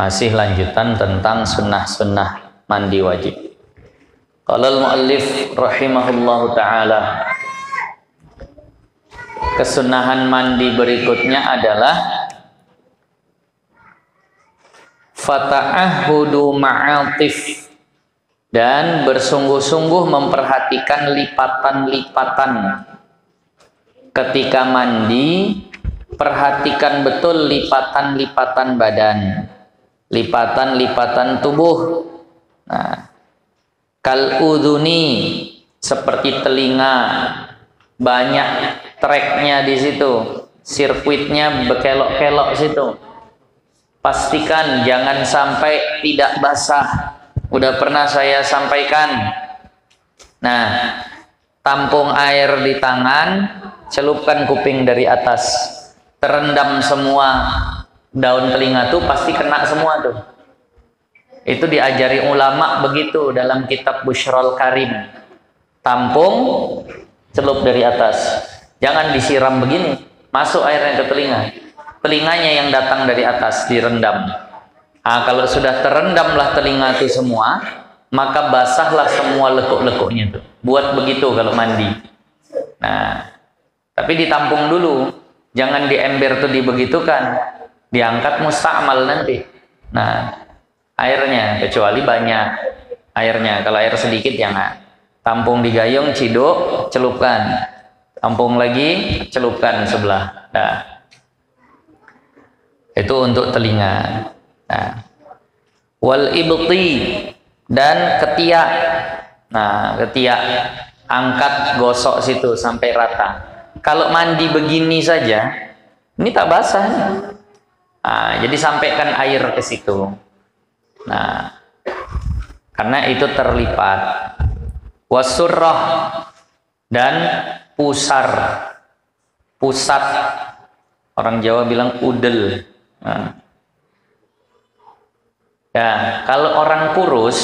Masih lanjutan tentang sunnah-sunnah mandi wajib. Qala al-muallif rahimahullahu ta'ala, kesunahan mandi berikutnya adalah fata'ahudu ma'atif, dan bersungguh-sungguh memperhatikan lipatan-lipatan ketika mandi. Perhatikan betul lipatan-lipatan badan, lipatan-lipatan tubuh. Nah, kal udhuni, seperti telinga, banyak treknya di situ, sirkuitnya berkelok-kelok situ. Pastikan jangan sampai tidak basah. Udah pernah saya sampaikan. Nah, tampung air di tangan, celupkan kuping dari atas, terendam semua daun telinga tuh, pasti kena semua tuh. Itu diajari ulama begitu dalam kitab Bushrul Karim. Tampung, celup dari atas, jangan disiram begini, masuk airnya ke telinga, telinganya yang datang dari atas direndam. Nah, kalau sudah terendamlah telinga itu semua, maka basahlah semua lekuk-lekuknya tuh. Buat begitu kalau mandi. Nah, tapi ditampung dulu, jangan di ember tuh dibegitukan, diangkat musta'mal nanti. Nah, airnya, kecuali banyak airnya. Kalau air sedikit jangan. Tampung di gayung, ciduk, celupkan. Tampung lagi, celupkan sebelah. Nah, itu untuk telinga. Nah, wal ibti, dan ketiak. Nah, ketiak, angkat, gosok situ sampai rata. Kalau mandi begini saja, ini tak basah. Nah, jadi sampaikan air ke situ. Nah, karena itu terlipat. Wasurrah, dan pusar, pusat. Orang Jawa bilang udel. Nah, ya, kalau orang kurus,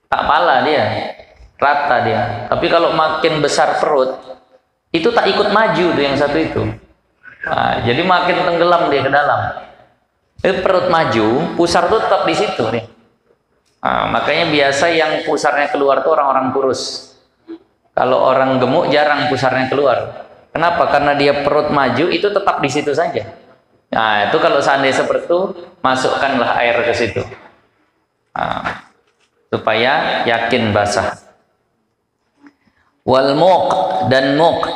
tak pala dia, rata dia. Tapi kalau makin besar perut, itu tak ikut maju tuh yang satu itu. Nah, jadi makin tenggelam dia ke dalam. Perut maju, pusar tuh tetap di situ nih. Nah, makanya biasa yang pusarnya keluar tuh orang-orang kurus. Kalau orang gemuk jarang pusarnya keluar. Kenapa? Karena dia perut maju, itu tetap di situ saja. Nah, itu kalau seandainya seperti itu, masukkanlah air ke situ. Nah, supaya yakin basah. Wal muq, dan muq.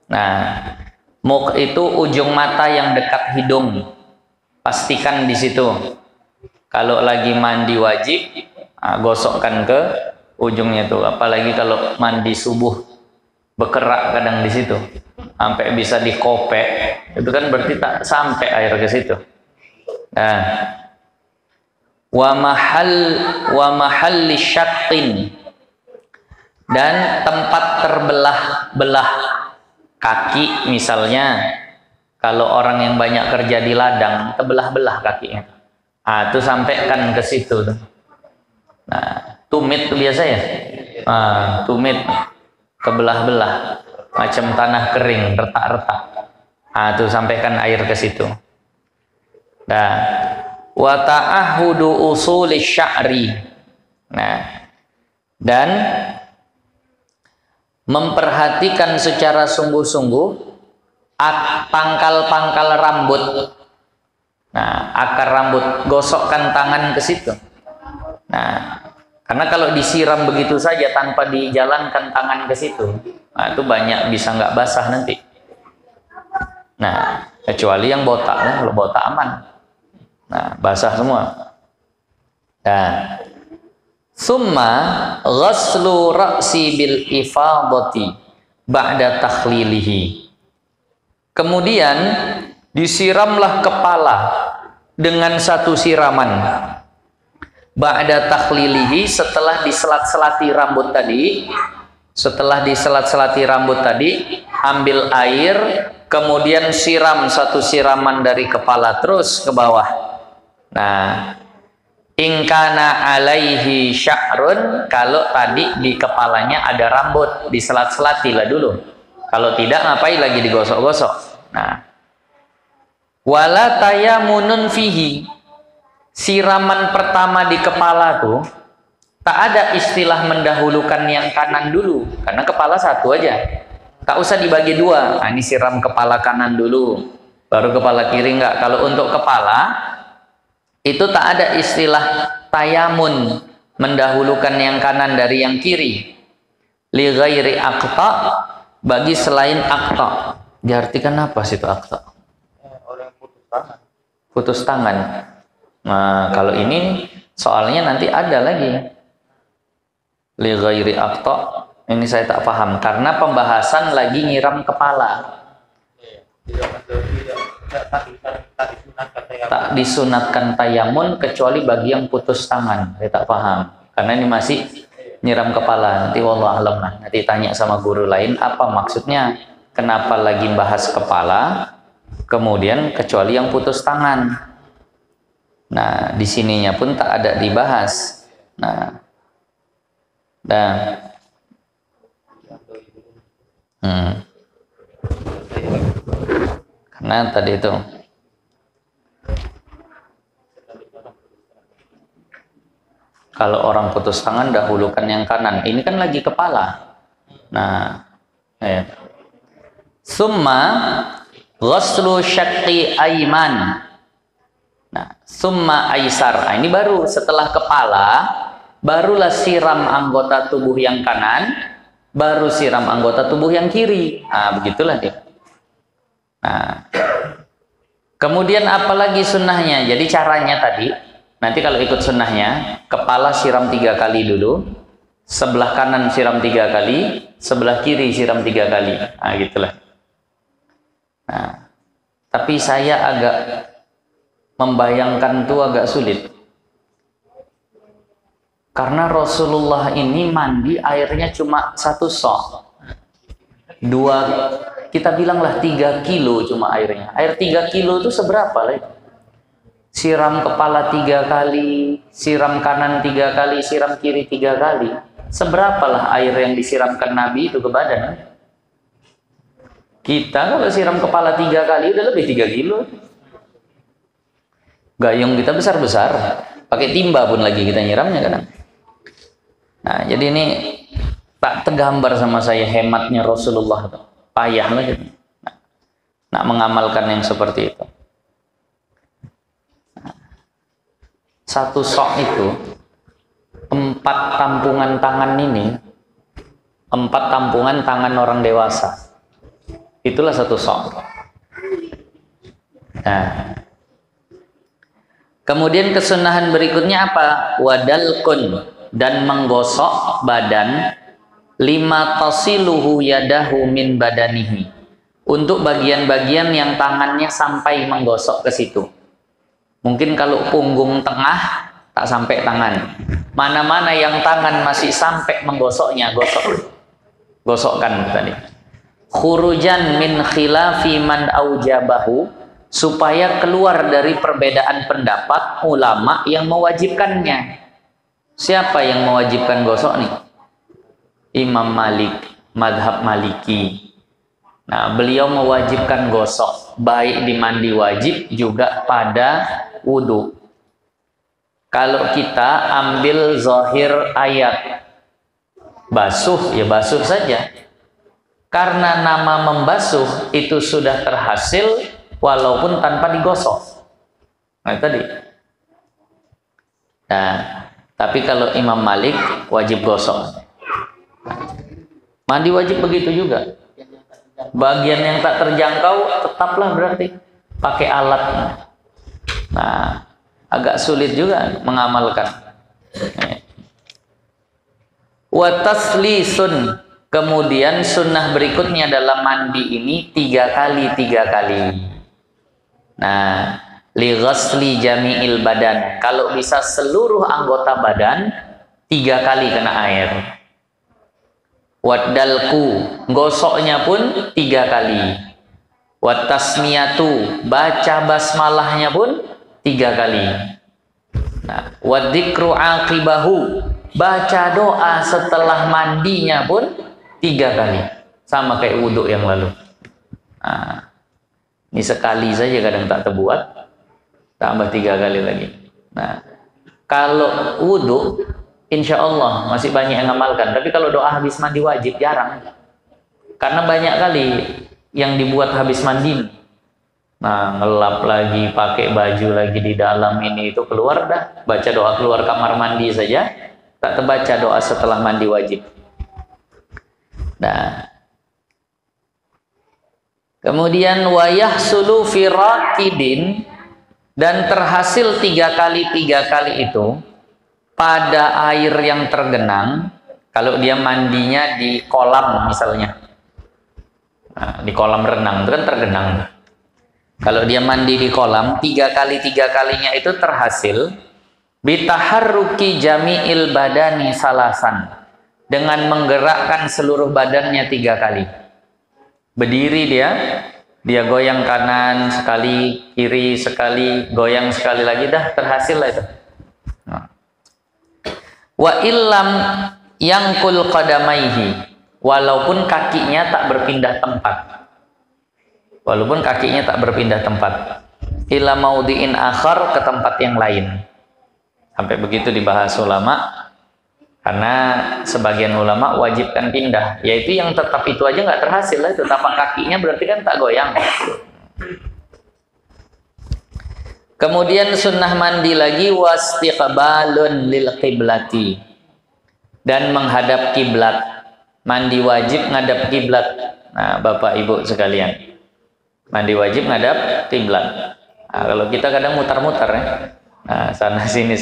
Nah, muq itu ujung mata yang dekat hidung. Pastikan di situ. Kalau lagi mandi wajib, gosokkan ke ujungnya tuh. Apalagi kalau mandi subuh, berkerak kadang di situ, sampai bisa dikopek. Itu kan berarti tak sampai air ke situ. Nah, wa mahalli syaqqin, dan tempat terbelah-belah kaki misalnya. Kalau orang yang banyak kerja di ladang, terbelah-belah kakinya. Ah, itu sampaikan ke situ. Nah, tumit itu biasa ya. Tumit kebelah-belah, macam tanah kering, retak-retak. Ah, itu sampaikan air ke situ. Nah, wa ta'ahudu usuli sya'ri. Nah, dan memperhatikan secara sungguh-sungguh pangkal-pangkal rambut. Nah, akar rambut, gosokkan tangan ke situ. Nah, karena kalau disiram begitu saja tanpa dijalankan tangan ke situ, nah, itu banyak bisa nggak basah nanti. Nah, kecuali yang botak, ya. Kalau botak aman. Nah, basah semua. Nah, summa ghaslu ra'si bil ifadati ba'da takhlilihi. Kemudian disiramlah kepala dengan satu siraman. Ba'da takhlilihi, setelah diselat-selati rambut tadi. Setelah diselat-selati rambut tadi, ambil air, kemudian siram satu siraman dari kepala terus ke bawah. Nah, ingkana alaihi sya'run, kalau tadi di kepalanya ada rambut, diselat-selatilah dulu. Kalau tidak, ngapain lagi digosok-gosok. Nah, wala tayamunun fihi, siraman pertama di kepala tuh tak ada istilah mendahulukan yang kanan dulu, karena kepala satu aja. Tak usah dibagi dua. Nah, ini siram kepala kanan dulu, baru kepala kiri, enggak. Kalau untuk kepala itu tak ada istilah tayamun, mendahulukan yang kanan dari yang kiri. Li ghairi aqta, bagi selain aqta. Diartikan apa sih itu aqta? Orang putus tangan. Putus tangan. Nah, kalau ini soalnya nanti ada lagi. Li ghairi aqta, ini saya tak paham karena pembahasan lagi nyiram kepala. Tak disunatkan tayamun kecuali bagi yang putus tangan. Saya tak paham karena ini masih nyiram kepala. Nanti wallahu alam lah, nanti tanya sama guru lain apa maksudnya, kenapa lagi bahas kepala kemudian kecuali yang putus tangan. Nah, di sininya pun tak ada dibahas. Karena tadi itu kalau orang putus tangan dahulukan yang kanan, ini kan lagi kepala. Nah, summa ghuslu syaqqi aiman. Nah, summa aisar. Nah, ini baru setelah kepala, barulah siram anggota tubuh yang kanan, baru siram anggota tubuh yang kiri. Nah, begitulah dia. Nah, kemudian apalagi sunnahnya? Jadi caranya tadi, nanti kalau ikut sunnahnya, kepala siram 3 kali dulu, sebelah kanan siram 3 kali, sebelah kiri siram 3 kali. Nah, gitulah. Nah, tapi saya agak membayangkan itu agak sulit. Karena Rasulullah ini mandi airnya cuma 1 sok. 2, kita bilanglah 3 kilo cuma airnya. Air 3 kilo itu seberapa lah? Siram kepala 3 kali, siram kanan 3 kali, siram kiri 3 kali. Seberapalah air yang disiramkan Nabi itu ke badan? Kita kalau siram kepala 3 kali udah lebih 3 kilo. Gayung kita besar-besar, pakai timba pun lagi kita nyiramnya kadang. Nah, jadi ini tak tergambar sama saya hematnya Rasulullah itu. Payah lah gitu. Nah, mengamalkan yang seperti itu. Nah, 1 sok itu 4 tampungan tangan ini, 4 tampungan tangan orang dewasa. Itulah 1 sok. Nah, kemudian kesunahan berikutnya apa? Wadalkun, dan menggosok badan, lima tasiluhu yadahu min badanihi, untuk bagian-bagian yang tangannya sampai menggosok ke situ. Mungkin kalau punggung tengah tak sampai tangan. Mana-mana yang tangan masih sampai menggosoknya, gosokkan tadi. Khurujan min khilafi man aujabahu, supaya keluar dari perbedaan pendapat ulama yang mewajibkannya. Siapa yang mewajibkan gosok nih? Imam Malik, madhab Maliki. Nah, beliau mewajibkan gosok, baik di mandi wajib juga pada wudhu. Kalau kita ambil zahir ayat, basuh, ya basuh saja. Karena nama membasuh itu sudah terhasil walaupun tanpa digosok. Nah, tadi. Nah, tapi kalau Imam Malik wajib gosok. Mandi wajib begitu juga. Bagian yang tak terjangkau tetaplah berarti pakai alat. Nah, agak sulit juga mengamalkan. Wa taslisun, kemudian sunnah berikutnya dalam mandi ini 3 kali. Nah, li ghasli jami'il badan, kalau bisa seluruh anggota badan 3 kali kena air. Waddalku, gosoknya pun 3 kali. Wattasmiyatu, baca basmalahnya pun 3 kali. Nah, wadzikru aqibahu, baca doa setelah mandinya pun 3 kali. Sama kayak wudhu yang lalu. Nah, ini sekali saja kadang tak terbuat, tambah 3 kali lagi. Nah, kalau wudhu, insya Allah masih banyak yang ngamalkan. Tapi kalau doa habis mandi wajib jarang. Karena banyak kali yang dibuat habis mandi. Nah, ngelap lagi, pakai baju lagi di dalam ini itu keluar dah. Baca doa keluar kamar mandi saja, tak terbaca doa setelah mandi wajib. Nah, kemudian wayahsulu firakidin, dan terhasil 3 kali itu pada air yang tergenang. Kalau dia mandinya di kolam misalnya, nah, di kolam renang itu kan tergenang. Kalau dia mandi di kolam 3 kalinya itu terhasil bitaharruki jami'il badani salasan, dengan menggerakkan seluruh badannya 3 kali. Berdiri dia goyang kanan sekali, kiri sekali, goyang sekali lagi, dah terhasil lah itu. Wa illam yangkul qadamaihi, walaupun kakinya tak berpindah tempat. Walaupun kakinya tak berpindah tempat. Ila maudhi'in akhar, ke tempat yang lain. Sampai begitu dibahas ulama. Karena sebagian ulama wajibkan pindah, yaitu yang tetap itu aja nggak terhasil lah, itu tapak kakinya berarti kan tak goyang. Kemudian sunnah mandi lagi wastiqbalun lil qiblati, dan menghadap kiblat. Mandi wajib ngadap kiblat. Nah, Bapak Ibu sekalian, mandi wajib ngadap kiblat. Nah, kalau kita kadang mutar-mutar ya, nah, sana sini,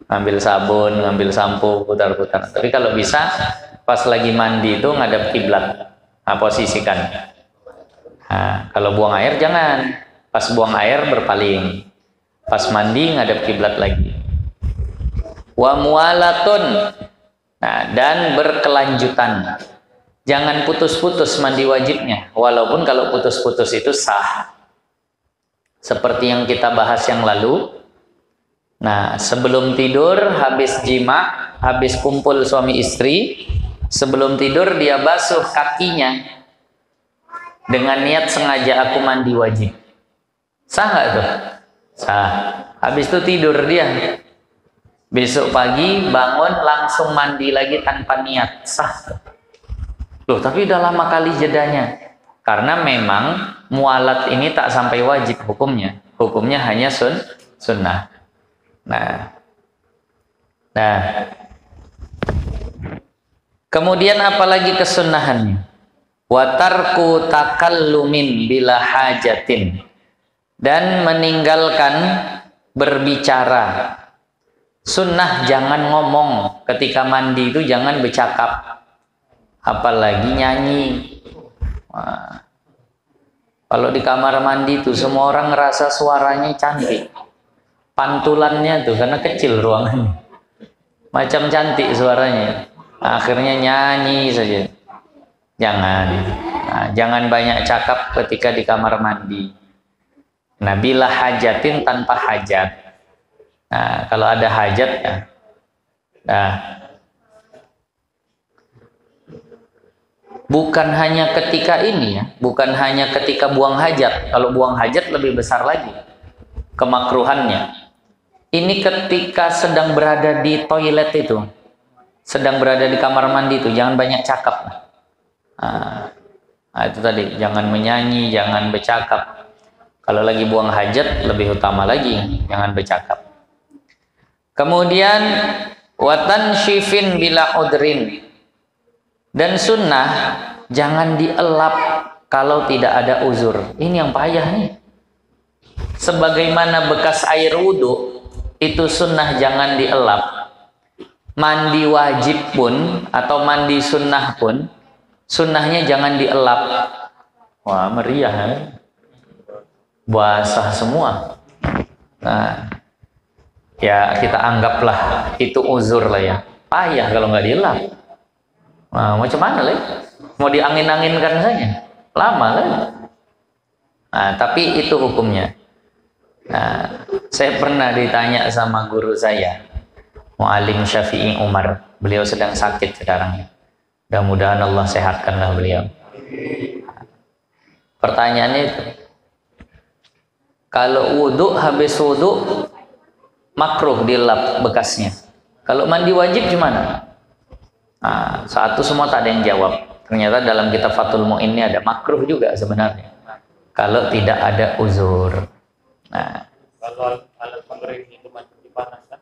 ngambil sabun, ngambil sampo, putar-putar. Tapi kalau bisa pas lagi mandi itu ngadap kiblat. Nah, posisikan. Nah, kalau buang air jangan. Pas buang air berpaling. Pas mandi ngadap kiblat lagi. Wa mualatun. Nah, dan berkelanjutan. Jangan putus-putus mandi wajibnya. Walaupun kalau putus-putus itu sah. Seperti yang kita bahas yang lalu. Nah, sebelum tidur, habis jima, habis kumpul suami istri, sebelum tidur dia basuh kakinya dengan niat sengaja aku mandi wajib. Sah nggak tuh? Sah. Habis itu tidur dia. Besok pagi bangun langsung mandi lagi tanpa niat. Sah. Loh, tapi udah lama kali jedanya. Karena memang mualat ini tak sampai wajib hukumnya. Hukumnya hanya sunnah. Nah, kemudian apalagi kesunahannya? Watarku takallumin bila hajatin, dan meninggalkan berbicara. Sunnah jangan ngomong ketika mandi itu, jangan bercakap, apalagi nyanyi. Wah. Kalau di kamar mandi itu semua orang ngerasa suaranya cantik. Pantulannya tuh karena kecil ruangannya, macam cantik suaranya, akhirnya nyanyi saja. Jangan banyak cakap ketika di kamar mandi. Nah, bila hajatin, tanpa hajat. Nah, kalau ada hajat ya. Nah, bukan hanya ketika ini ya, bukan hanya ketika buang hajat. Kalau buang hajat lebih besar lagi kemakruhannya. Ini ketika sedang berada di toilet itu, sedang berada di kamar mandi itu, jangan banyak cakap. Nah, itu tadi, jangan menyanyi, jangan bercakap. Kalau lagi buang hajat lebih utama lagi, jangan bercakap. Kemudian watan syifin bila udrin, dan sunnah jangan dielap kalau tidak ada uzur. Ini yang payah nih. Sebagaimana bekas air wudhu itu sunnah jangan dielap. Mandi wajib pun atau mandi sunnah pun, sunnahnya jangan dielap. Wah, meriah ya? Basah semua. Nah, ya kita anggaplah itu uzur lah ya. Payah kalau nggak dielap. Nah, macam mana lah? Mau diangin-anginkan saja, lama kan? Nah, tapi itu hukumnya. Nah, saya pernah ditanya sama guru saya, Mu'alim Syafi'i Umar. Beliau sedang sakit sekarang. Mudah-mudahan Allah sehatkanlah beliau. Pertanyaannya itu, kalau wudhu, habis wudhu makruh dilap bekasnya. Kalau mandi wajib gimana? Nah, satu semua tak ada yang jawab. Ternyata dalam kitab Fathul Mu'in ini ada makruh juga sebenarnya. Kalau tidak ada uzur. Nah, Kalau alat pengering itu masih dipanaskan.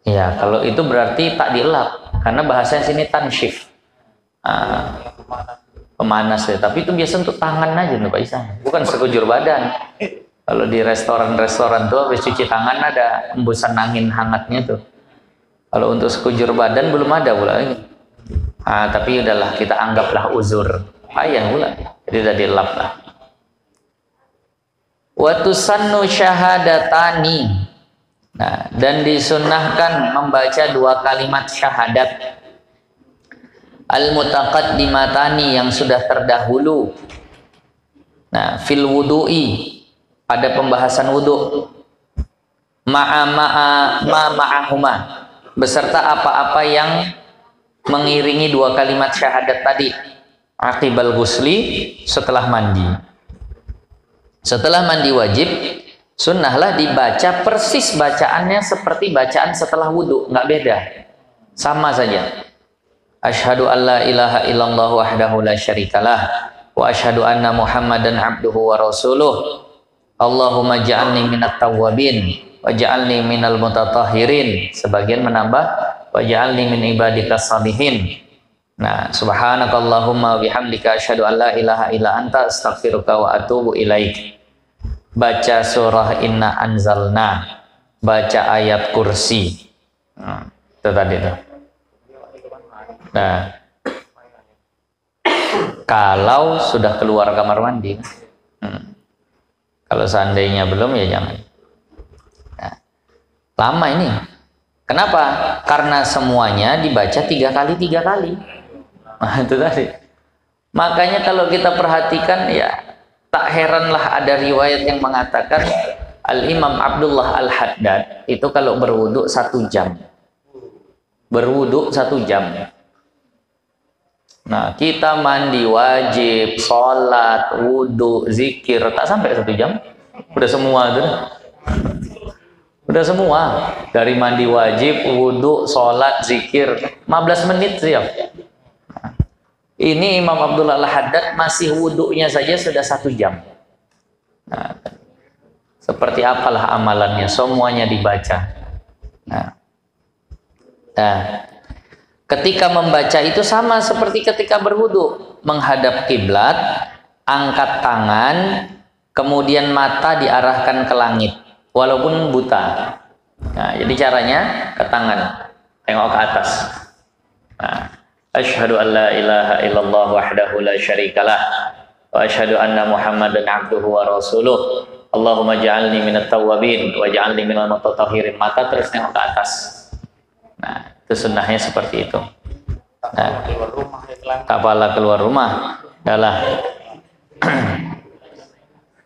ya kalau itu berarti tak dilap, karena bahasanya sini tanshif. Pemanas ya. Tapi itu biasa untuk tangan aja nih Pak Isan, bukan sekujur badan. Kalau di restoran-restoran tuh habis cuci tangan ada embusan angin hangatnya tuh. Kalau untuk sekujur badan belum ada pula ini. Tapi udahlah, kita anggaplah uzur. Payah pula. Jadi udah dilap lah. Wa tusannu syahadatani. Nah, dan disunnahkan membaca 2 kalimat syahadat. Al-mutaqaddimatani, yang sudah terdahulu. Nah, fil wudu'i, pada pembahasan wudu. Ma'ahuma, beserta apa-apa yang mengiringi 2 kalimat syahadat tadi. Aqibal ghusli, setelah mandi. Setelah mandi wajib, sunnahlah dibaca persis bacaannya seperti bacaan setelah wudu, nggak beda, sama saja. Asyhadu an la ilaha illallah wahdahu la syarikalah wa asyhadu anna Muhammadan abduhu wa rasuluh. Allahumma ja'alni minat tawwabin wa ja'alni minal mutatahhirin. Sebagian menambah wa ja'alni min ibadikas salihin. Nah, subhanakallahumma bihamdika asyhadu an la ilaha illa anta astaghfiruka wa atubu ilaik. Baca surah Inna Anzalna, baca ayat kursi. Itu tadi tuh. Nah, kalau sudah keluar kamar mandi, kalau seandainya belum ya jangan. Nah, lama ini. Kenapa? Karena semuanya dibaca 3 kali 3 kali. Nah, itu tadi. Makanya kalau kita perhatikan ya, tak heranlah ada riwayat yang mengatakan Al-Imam Abdullah Al-Haddad itu kalau berwudu 1 jam. Berwudu 1 jam. Nah, kita mandi wajib, sholat, wudu, zikir, tak sampai 1 jam. Udah semua tuh. Udah semua. Dari mandi wajib, wudu, sholat, zikir, 15 menit siap. Ini Imam Abdullah Al-Haddad masih wudunya saja sudah 1 jam. Nah, seperti apalah amalannya, semuanya dibaca. Nah, ketika membaca itu sama seperti ketika berwudu, menghadap kiblat, angkat tangan, kemudian mata diarahkan ke langit, walaupun buta. Nah, jadi caranya ke tangan, tengok ke atas. Nah, asyhadu an la ilaha illallah wahdahu la syarikalah wa asyhadu anna Muhammadan abduhu wa rasuluh. Allahumma ja'alni minat tawwabin wa ja'alni minal mutatahhirin. Mata terus tengok ke atas. Nah, itu sunnahnya seperti itu. Nah, kepala keluar rumah adalah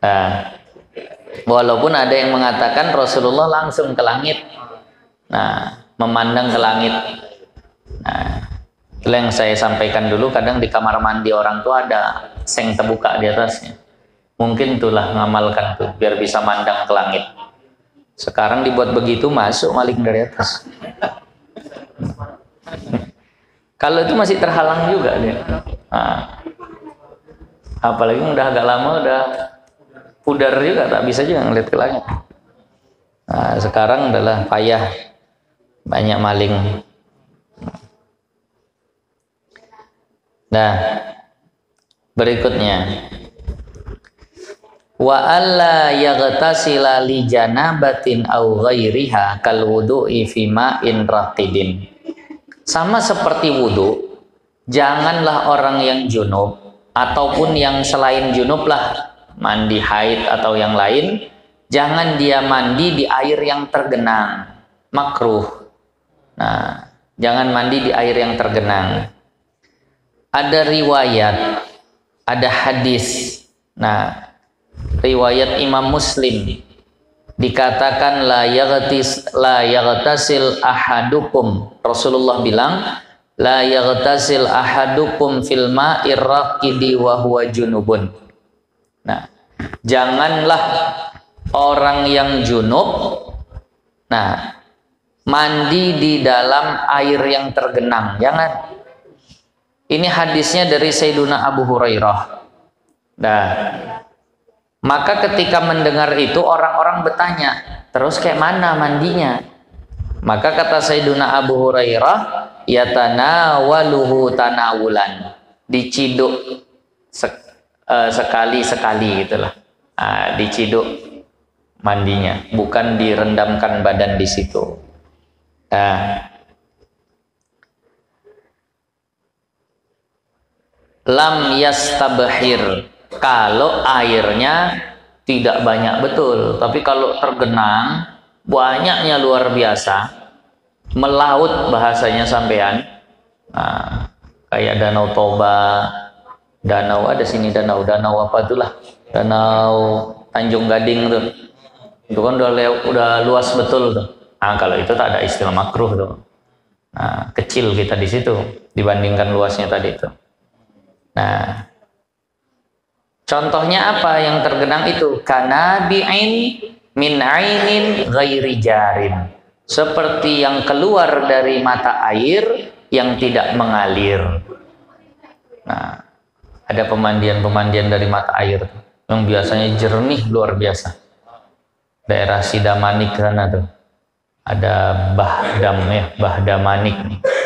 nah, walaupun ada yang mengatakan Rasulullah langsung ke langit. Nah, memandang ke langit. Nah, itu yang saya sampaikan dulu, kadang di kamar mandi orang tua ada seng terbuka di atasnya. Mungkin itulah ngamalkan tuh biar bisa mandang ke langit. Sekarang dibuat begitu masuk maling dari atas. Kalau itu masih terhalang juga dia. Nah, apalagi udah agak lama udah pudar juga, tak bisa juga ngeliat ke langit. Nah, sekarang adalah payah, banyak maling. Nah, berikutnya wa alla yaghtasila li janabatin aw ghairiha kal wudu'i fi ma'in raqidin. Sama seperti wudu, janganlah orang yang junub ataupun yang selain junub lah, mandi haid atau yang lain, jangan dia mandi di air yang tergenang, makruh. Nah, jangan mandi di air yang tergenang. Ada riwayat, ada hadis. Nah, riwayat Imam Muslim dikatakan la yaghtasil ahadukum. Rasulullah bilang la yaghtasil ahadukum fil ma'ir raqidi wa huwa junubun. Nah, janganlah orang yang junub Nah, mandi di dalam air yang tergenang, jangan. Ini hadisnya dari Sayyiduna Abu Hurairah. Nah, maka ketika mendengar itu orang-orang bertanya, terus kayak mana mandinya? Maka kata Sayyiduna Abu Hurairah, yatanawaluhu tanawulan, diciduk sekali-sekali gitulah. Nah, diciduk mandinya, bukan direndamkan badan di situ. Nah, lam yastabhir, kalau airnya tidak banyak betul, tapi kalau tergenang banyaknya luar biasa, melaut bahasanya sampean. Nah, kayak Danau Toba, danau ada sini, danau apa itulah, danau Tanjung Gading tuh, itu kan udah luas betul tuh. Nah, kalau itu tak ada istilah makruh tuh. Nah, kecil kita di situ dibandingkan luasnya tadi itu. Nah, contohnya apa yang tergenang itu? Kanabi'in min ainin ghairi jarin, seperti yang keluar dari mata air yang tidak mengalir. Nah, ada pemandian dari mata air yang biasanya jernih luar biasa. Daerah Sidamanik sana tuh ada Bahdamanik,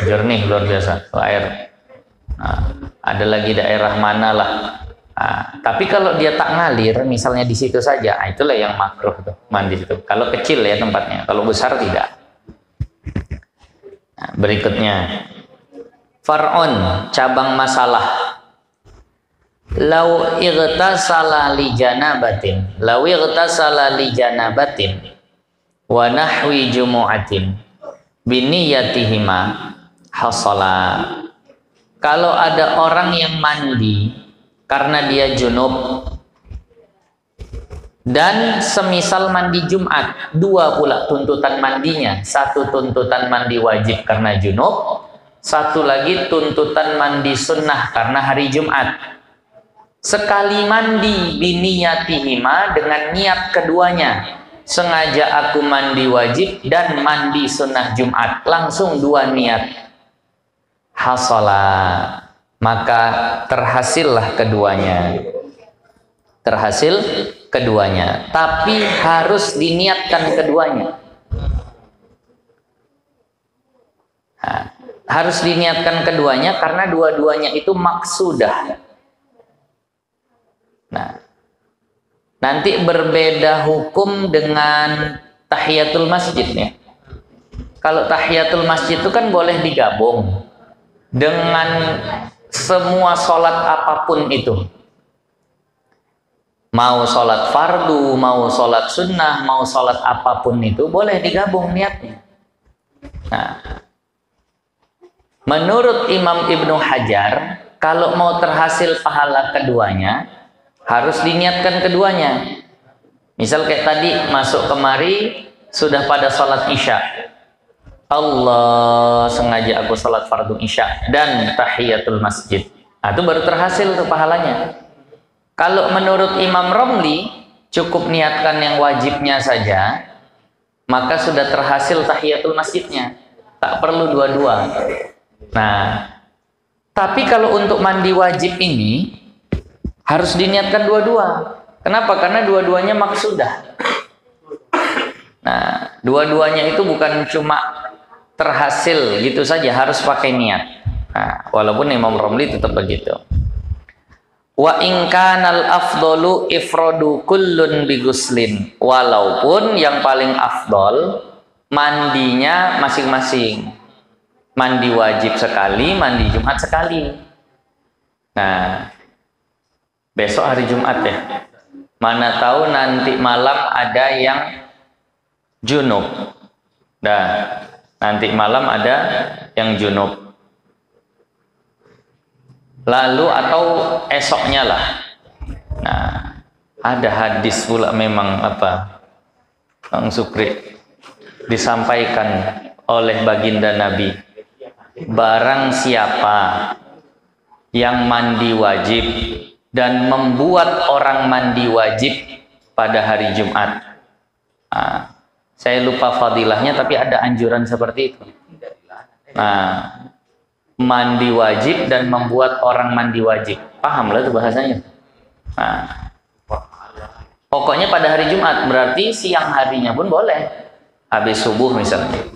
jernih luar biasa air. Nah, ada lagi daerah mana lah. Nah, tapi kalau dia tak ngalir, misalnya di situ saja, nah itulah yang makruh tuh mandi situ. Kalau kecil ya tempatnya, kalau besar tidak. Nah, berikutnya, far'un, cabang masalah. Lau ightasala li janabatin, wa nahwi jumu'atin biniyatihima hasala. Kalau ada orang yang mandi karena dia junub dan semisal mandi Jumat, dua pula tuntutan mandinya, satu tuntutan mandi wajib karena junub, satu lagi tuntutan mandi sunnah karena hari Jumat. Sekali mandi biniyatihima, dengan niat keduanya, sengaja aku mandi wajib dan mandi sunnah Jumat, langsung dua niat, hasala, maka terhasillah keduanya. Terhasil keduanya, tapi harus diniatkan keduanya. Nah, harus diniatkan keduanya karena dua-duanya itu maksudah. Nah, nanti berbeda hukum dengan tahiyatul masjidnya. Kalau tahiyatul masjid itu kan boleh digabung dengan semua sholat apapun itu. Mau sholat fardu, mau sholat sunnah, mau sholat apapun itu boleh digabung niatnya. Nah, menurut Imam Ibnu Hajar, kalau mau terhasil pahala keduanya, harus diniatkan keduanya. Misal kayak tadi masuk kemari sudah pada sholat isya, Allah, sengaja aku sholat fardu isya dan tahiyatul masjid. Nah, itu baru terhasil tuh pahalanya. Kalau menurut Imam Romli, cukup niatkan yang wajibnya saja, maka sudah terhasil tahiyatul masjidnya. Tak perlu dua-dua. Nah, tapi kalau untuk mandi wajib ini harus diniatkan dua-dua. Kenapa? Karena dua-duanya maksudah. Nah, dua-duanya itu bukan cuma terhasil gitu saja, harus pakai niat. Nah, walaupun Imam Romli tetap begitu. Wa in kanal afdalu ifradu kullun biguslin, walaupun yang paling afdol mandinya masing-masing. Mandi wajib sekali, mandi Jumat sekali. Nah, besok hari Jumat ya. Mana tahu nanti malam ada yang junub. Nah, nanti malam ada yang junub. Lalu atau esoknya lah. Nah, ada hadis pula memang apa? Bang Sukri disampaikan oleh baginda Nabi. Barang siapa yang mandi wajib dan membuat orang mandi wajib pada hari Jumat. Nah, Saya lupa fadilahnya, tapi ada anjuran seperti itu. Nah, mandi wajib dan membuat orang mandi wajib. Paham lah itu bahasanya. Nah, pokoknya pada hari Jumat, berarti siang harinya pun boleh. Habis subuh misalnya.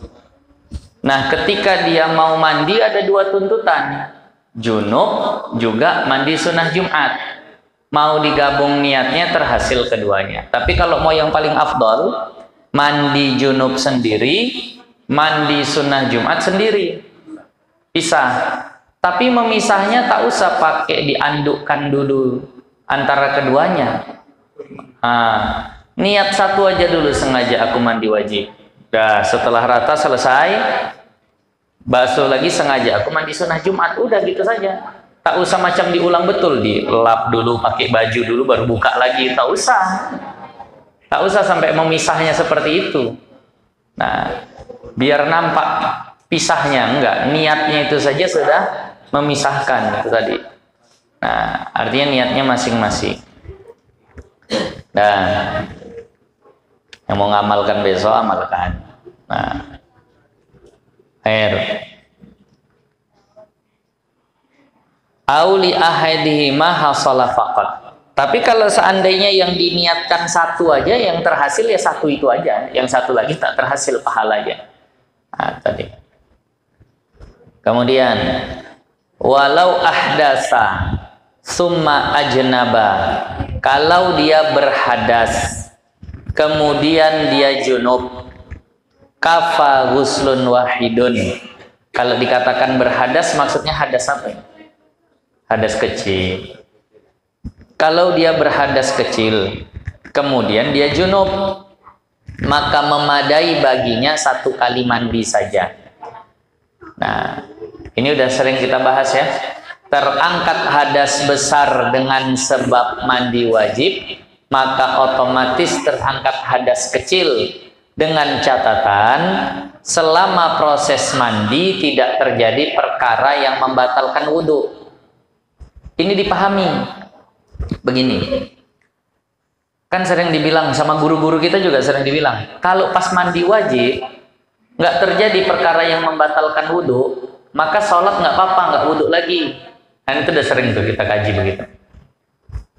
Nah, ketika dia mau mandi ada dua tuntutan. Junub juga mandi sunnah Jumat. Mau digabung niatnya terhasil keduanya. Tapi kalau mau yang paling afdol, mandi junub sendiri, mandi sunnah Jumat sendiri. Pisah. Tapi memisahnya tak usah pakai diandukkan dulu antara keduanya. Niat satu aja dulu, sengaja aku mandi wajib. Dah setelah rata selesai, basuh lagi sengaja aku mandi sunnah Jumat. Udah gitu saja. Tak usah macam diulang betul, dilap dulu pakai baju dulu baru buka lagi. Tak usah. Tak usah sampai memisahnya seperti itu. Nah, biar nampak pisahnya, enggak. Niatnya itu saja sudah memisahkan itu tadi. Nah, artinya niatnya masing-masing. Nah, yang mau ngamalkan besok amalkan. Nah, air. Auli ahadihima hasala faqat. Tapi kalau seandainya yang diniatkan satu aja, yang terhasil ya satu itu aja, yang satu lagi tak terhasil pahalanya. Nah, tadi. Kemudian walau ahdasa summa ajnaba. Kalau dia berhadas kemudian dia junub, kafa ghuslun wahidun. Kalau dikatakan berhadas maksudnya hadas apa? Hadas kecil. Kalau dia berhadas kecil kemudian dia junub, maka memadai baginya satu kali mandi saja. Nah, ini udah sering kita bahas ya. Terangkat hadas besar dengan sebab mandi wajib, maka otomatis terangkat hadas kecil dengan catatan selama proses mandi tidak terjadi perkara yang membatalkan wudhu. Ini dipahami begini, kan sering dibilang sama guru-guru kita juga sering dibilang, kalau pas mandi wajib nggak terjadi perkara yang membatalkan wudhu, maka sholat nggak apa-apa, nggak wudhu lagi. Kan itu udah sering tuh kita kaji begitu.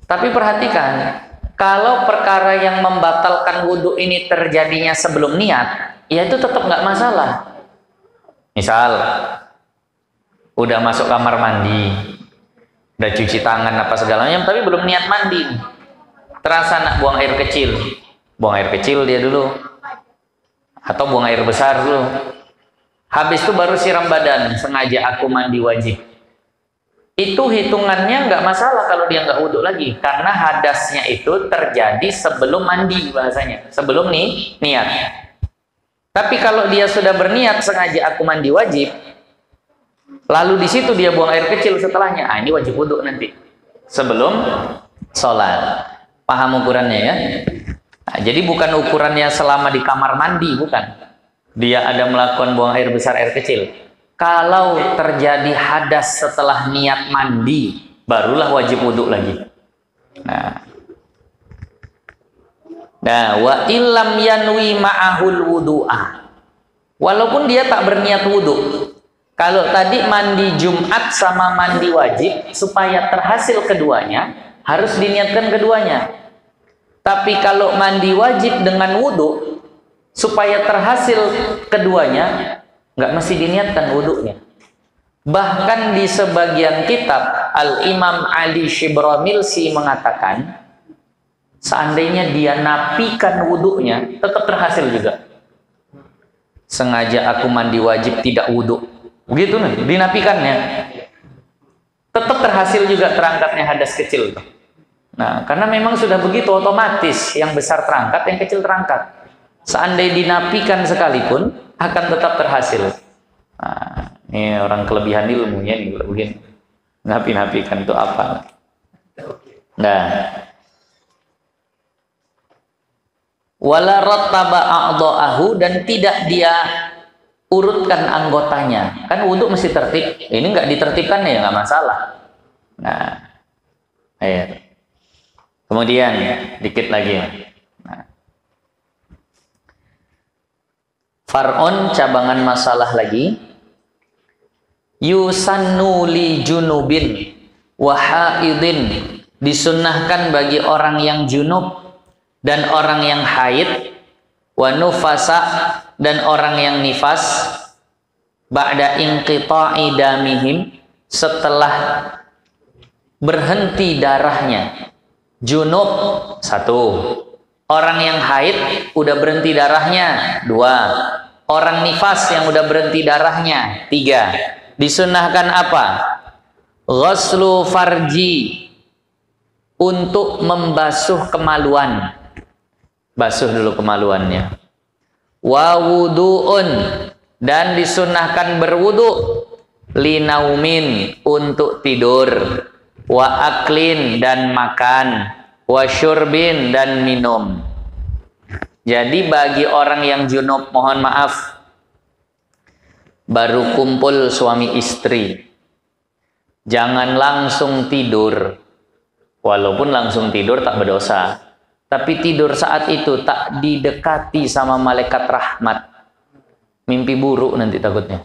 Tapi perhatikan, kalau perkara yang membatalkan wudhu ini terjadinya sebelum niat, ya itu tetap nggak masalah. Misal udah masuk kamar mandi, udah cuci tangan apa segalanya, tapi belum niat mandi, terasa nak buang air kecil dia dulu, atau buang air besar dulu, habis itu baru siram badan, sengaja aku mandi wajib. Itu hitungannya nggak masalah kalau dia nggak wudhu lagi, karena hadasnya itu terjadi sebelum mandi, bahasanya sebelum niat. Tapi kalau dia sudah berniat sengaja aku mandi wajib, lalu di situ dia buang air kecil setelahnya, ini wajib wudhu nanti sebelum sholat. Paham ukurannya ya? Nah, jadi bukan ukurannya selama di kamar mandi, bukan. Dia ada melakukan buang air besar, air kecil. Kalau terjadi hadas setelah niat mandi, barulah wajib wudhu lagi. Nah, wa illam yanwi ma'ahul wudu'ah. Walaupun dia tak berniat wudhu. Kalau tadi mandi Jumat sama mandi wajib, supaya terhasil keduanya, harus diniatkan keduanya. Tapi kalau mandi wajib dengan wudhu, supaya terhasil keduanya, nggak mesti diniatkan wudhunya. Bahkan di sebagian kitab, Al-Imam Ali Shibramilsi mengatakan, seandainya dia napikan wudhunya, tetap terhasil juga. Sengaja aku mandi wajib tidak wudhu. Begitu nih, dinapikannya. Tetap terhasil juga terangkatnya hadas kecil. Nah, karena memang sudah begitu otomatis, yang besar terangkat, yang kecil terangkat. Seandainya dinapikan sekalipun, akan tetap terhasil. Nah, ini orang kelebihan ilmunya nih, kalau begini. Napi-napikan itu apa? Nah. Wala rattaba a'dha'ahu, dan tidak dia urutkan anggotanya. Kan wudhu mesti tertib. Ini nggak ditertibkan ya nggak masalah. Nah, air. Kemudian dikit lagi. Nah. Far'un cabangan masalah lagi. Yusannu li junubin wa haidin, disunnahkan bagi orang yang junub dan orang yang haid, wa nufasa, dan orang yang nifas, ba'da inqita'i damihim, setelah berhenti darahnya. Junub 1, orang yang haid udah berhenti darahnya 2, orang nifas yang udah berhenti darahnya 3. Disunnahkan apa? Ghuslu farji, untuk membasuh kemaluan. Basuh dulu kemaluannya. Wa wudu'un, dan disunnahkan berwudu. Linaumin, untuk tidur. Wa aklin, dan makan. Wa syurbin, dan minum. Jadi bagi orang yang junub, mohon maaf, baru kumpul suami istri, jangan langsung tidur. Walaupun langsung tidur tak berdosa, tapi tidur saat itu tak didekati sama malaikat rahmat, mimpi buruk nanti takutnya.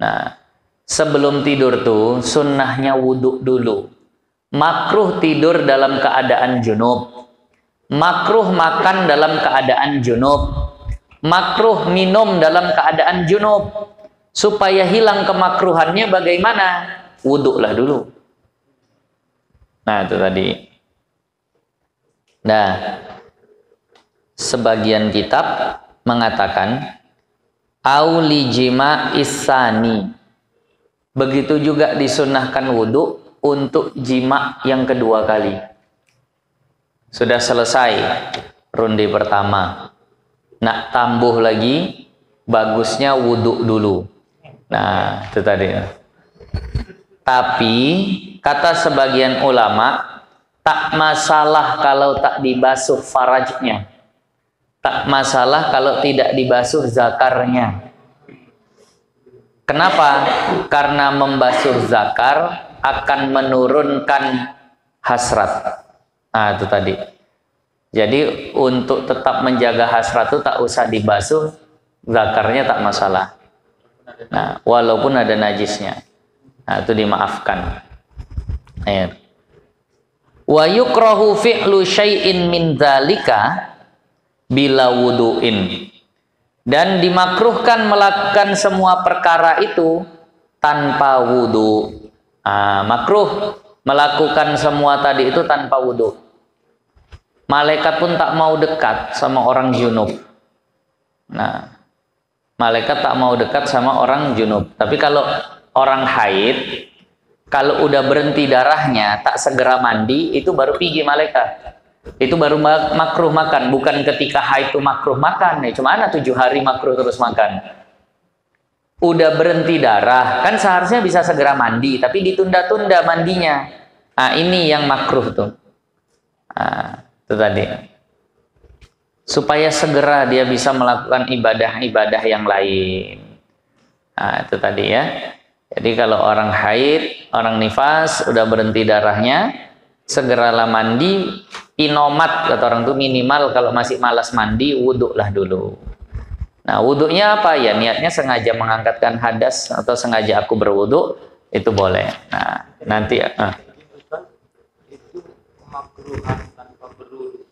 Nah, sebelum tidur tuh sunnahnya wudhu dulu. Makruh tidur dalam keadaan junub, makruh makan dalam keadaan junub, makruh minum dalam keadaan junub. Supaya hilang kemakruhannya bagaimana? Wudhulah dulu. Nah, itu tadi. Nah, sebagian kitab mengatakan auli jima isani. Begitu juga disunnahkan wudhu untuk jima yang kedua kali. Sudah selesai ronde pertama, nak tambuh lagi, bagusnya wudhu dulu. Nah, itu tadi. Tapi kata sebagian ulama, tak masalah kalau tak dibasuh farajnya, tak masalah kalau tidak dibasuh zakarnya. Kenapa? Karena membasuh zakar akan menurunkan hasrat. Nah, itu tadi. Jadi untuk tetap menjaga hasrat itu tak usah dibasuh, zakarnya tak masalah. Nah, walaupun ada najisnya, nah, itu dimaafkan. Wa yukrahu fi'lu syai'in min dzalika bila wudu'in, dan dimakruhkan melakukan semua perkara itu tanpa wudu. Makruh melakukan semua tadi itu tanpa wudu. Malaikat pun tak mau dekat sama orang junub. Nah, malaikat tak mau dekat sama orang junub. Tapi kalau orang haid, kalau udah berhenti darahnya, tak segera mandi, itu baru pergi malaikat. Itu baru makruh makan. Bukan ketika haid itu makruh makan. Cuma 7 hari makruh terus makan. Udah berhenti darah, kan seharusnya bisa segera mandi, tapi ditunda-tunda mandinya. Nah, ini yang makruh tuh. Nah, itu tadi. Supaya segera dia bisa melakukan ibadah-ibadah yang lain. Nah, itu tadi ya. Jadi kalau orang haid, orang nifas, udah berhenti darahnya, segeralah mandi. Inomat, kata orang itu minimal kalau masih malas mandi, wudhulah dulu. Nah, wudhunya apa? Ya niatnya sengaja mengangkatkan hadas atau sengaja aku berwudhu, itu boleh. Nah, nanti ya. Itu kemakruhan tanpa berwudhu.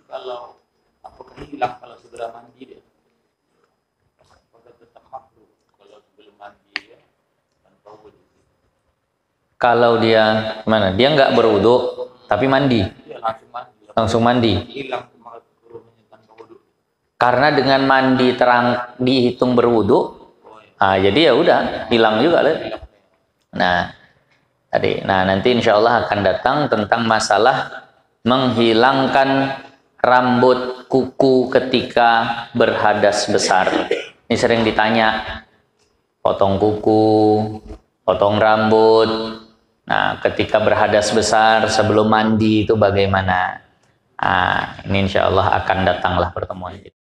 Kalau hilang kalau segera mandi deh. Apakah tetap makruh kalau sebelum mandi ya, tanpa wudhu? Kalau dia mana? Dia nggak berwudhu tapi mandi. Ya, langsung mandi. Langsung mandi. Hilang kemakruhannya tanpa wudhu. Karena dengan mandi terang dihitung berwudhu. Jadi ya udah hilang juga lah. Nah, tadi. Nah, nanti insya Allah akan datang tentang masalah menghilangkan rambut kuku ketika berhadas besar. Ini sering ditanya, potong kuku, potong rambut. Nah, ketika berhadas besar sebelum mandi itu bagaimana? Ini insya Allah akan datanglah pertemuan kita.